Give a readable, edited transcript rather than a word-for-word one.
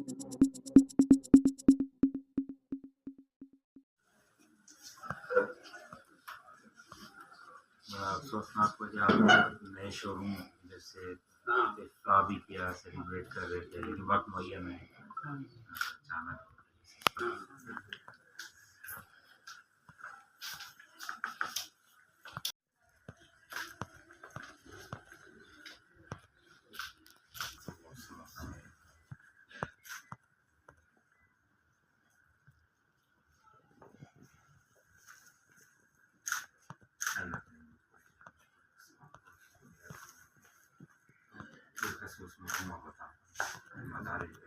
बड़ा अफसोसनाक वजह आपको नए शोरूम जैसे इफ्ताह भी किया सेलिब्रेट कर रहे थे लेकिन वक्त मुहैया नहीं अचानक उसमें बता